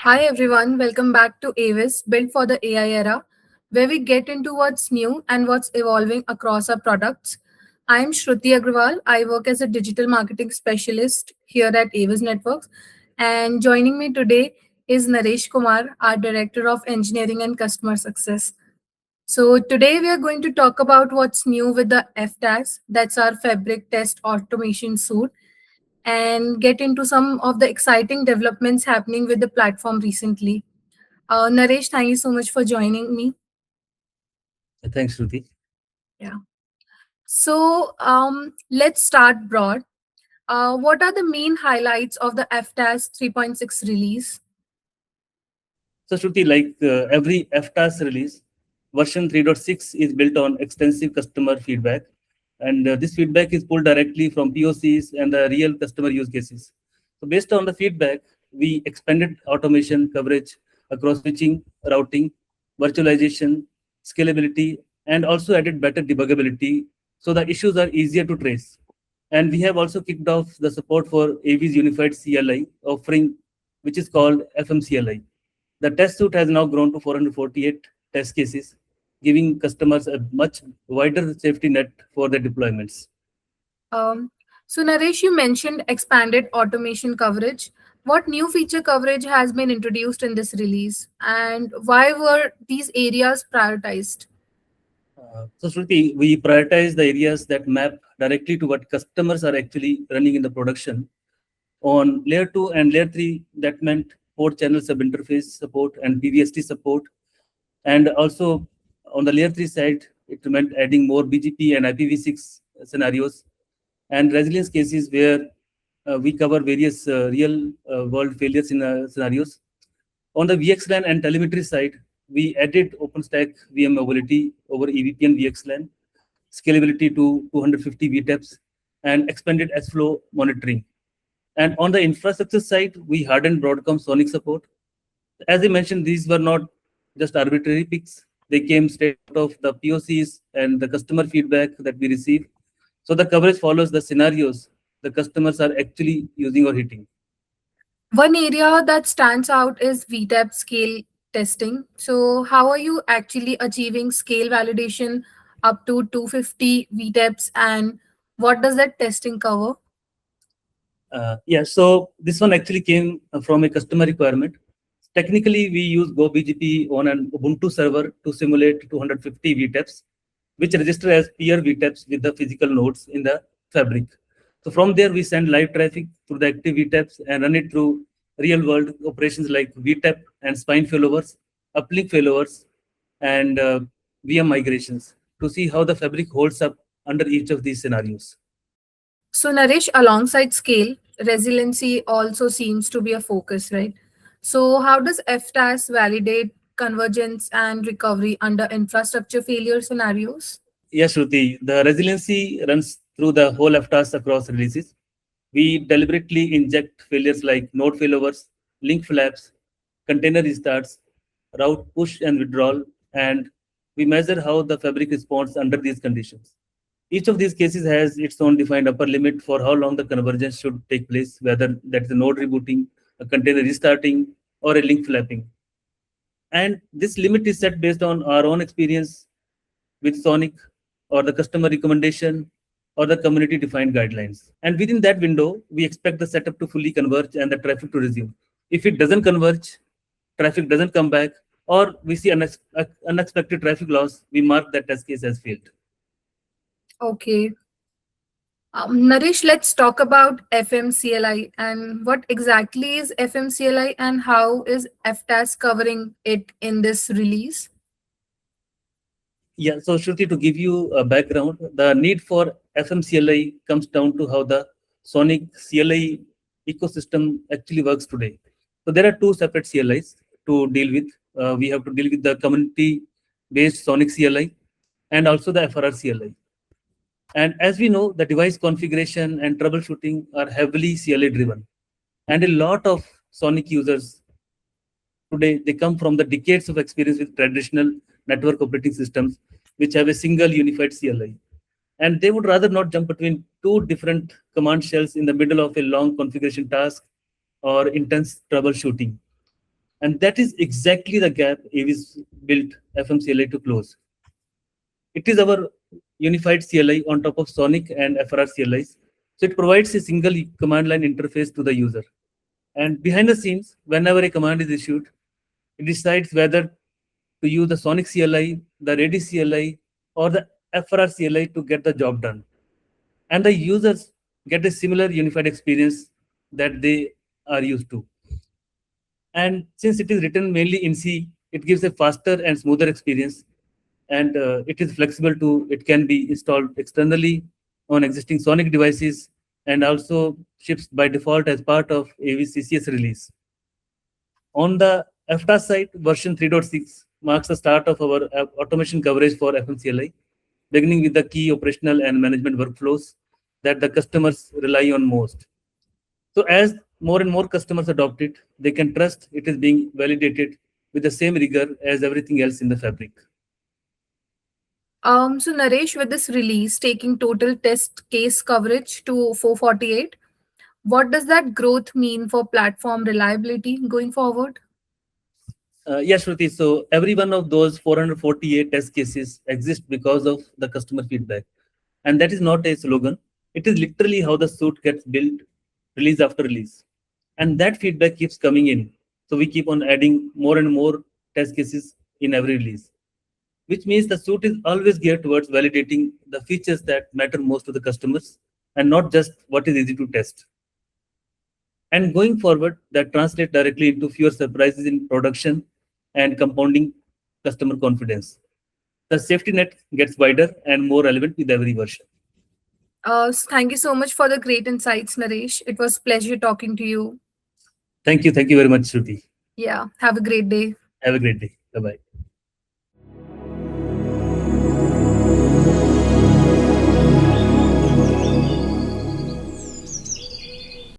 Hi everyone, welcome back to Aviz, built for the AI era, where we get into what's new and what's evolving across our products. I'm Shruti Agrawal. I work as a digital marketing specialist here at Aviz Networks, and joining me today is Naresh Kumar, our Director of Engineering and Customer Success. So today we are going to talk about what's new with the FTAS, that's our Fabric Test Automation Suite, and get into some of the exciting developments happening with the platform recently. Naresh, thank you so much for joining me. Thanks, Shruti. Yeah. So let's start broad. What are the main highlights of the FTAS 3.6 release? So, Shruti, like every FTAS release, version 3.6 is built on extensive customer feedback. And this feedback is pulled directly from POCs and the real customer use cases. So, based on the feedback, we expanded automation coverage across switching, routing, virtualization, scalability, and also added better debuggability so the issues are easier to trace. And we have also kicked off the support for Aviz Unified CLI offering, which is called FMCLI. The test suite has now grown to 448 test cases, giving customers a much wider safety net for their deployments. Um, so, Naresh, you mentioned expanded automation coverage. What new feature coverage has been introduced in this release, and why were these areas prioritized? So, Shruti, we prioritize the areas that map directly to what customers are actually running in the production. On layer 2 and layer 3, that meant port channel subinterface support and PVST support. And also on the layer 3 side, it meant adding more BGP and IPv6 scenarios and resilience cases where we cover various real world failures in scenarios. On the VXLAN and telemetry side, we added OpenStack VM mobility over EVPN-VXLAN, scalability to 250 VTEPs, and expanded S-flow monitoring. And on the infrastructure side, we hardened Broadcom Sonic support. As I mentioned, these were not just arbitrary picks. They came straight out of the POCs and the customer feedback that we received. So the coverage follows the scenarios the customers are actually using or hitting. One area that stands out is VTEP scale testing. So, how are you actually achieving scale validation up to 250 VTEPs, and what does that testing cover? Yeah, so this one actually came from a customer requirement. Technically, we use GoBGP on an Ubuntu server to simulate 250 VTEPs, which register as peer VTEPs with the physical nodes in the fabric. So from there, we send live traffic through the active VTEPs and run it through real-world operations like VTEP and spine failovers, uplink failovers, and VM migrations to see how the fabric holds up under each of these scenarios. So, Naresh, alongside scale, resiliency also seems to be a focus, right? So, how does FTAS validate convergence and recovery under infrastructure failure scenarios? Yes, Shruti, the resiliency runs through the whole FTAS across releases. We deliberately inject failures like node failovers, link flaps, container restarts, route push and withdrawal, and we measure how the fabric responds under these conditions. Each of these cases has its own defined upper limit for how long the convergence should take place, whether that's a node rebooting, a container restarting, or a link flapping. And this limit is set based on our own experience with Sonic or the customer recommendation or the community defined guidelines. And within that window, we expect the setup to fully converge and the traffic to resume. If it doesn't converge, traffic doesn't come back, or we see unexpected traffic loss, we mark that test case as failed. Okay. Naresh, let's talk about FMCLI and what exactly is FMCLI and how is FTAS covering it in this release? Yeah, so Shruti, to give you a background, the need for FMCLI comes down to how the Sonic CLI ecosystem actually works today. So there are two separate CLIs to deal with. We have to deal with the community-based Sonic CLI and also the FRR CLI. And as we know, the device configuration and troubleshooting are heavily CLI driven. And a lot of Sonic users today, they come from the decades of experience with traditional network operating systems, which have a single unified CLI. And they would rather not jump between two different command shells in the middle of a long configuration task or intense troubleshooting. And that is exactly the gap Aviz built FMCLI to close. It is our unified CLI on top of Sonic and FRR CLIs. So it provides a single command line interface to the user. And behind the scenes, whenever a command is issued, it decides whether to use the Sonic CLI, the Ready CLI, or the FRR CLI to get the job done. And the users get a similar unified experience that they are used to. And since it is written mainly in C, it gives a faster and smoother experience. And it is flexible to, it can be installed externally on existing Sonic devices and also ships by default as part of AV CCS release. On the FTAS side, version 3.6 marks the start of our automation coverage for FMCLI, beginning with the key operational and management workflows that the customers rely on most. So as more and more customers adopt it, they can trust it is being validated with the same rigor as everything else in the fabric. So Naresh, with this release taking total test case coverage to 448, what does that growth mean for platform reliability going forward? Yes, Shruti. So every one of those 448 test cases exists because of the customer feedback. And that is not a slogan. It is literally how the suit gets built release after release. And that feedback keeps coming in. So we keep on adding more and more test cases in every release, which means the suit is always geared towards validating the features that matter most to the customers and not just what is easy to test. And going forward, that translates directly into fewer surprises in production and compounding customer confidence. The safety net gets wider and more relevant with every version. Thank you so much for the great insights, Naresh. It was pleasure talking to you. Thank you. Thank you very much, Shruti. Yeah, have a great day. Have a great day. Bye bye.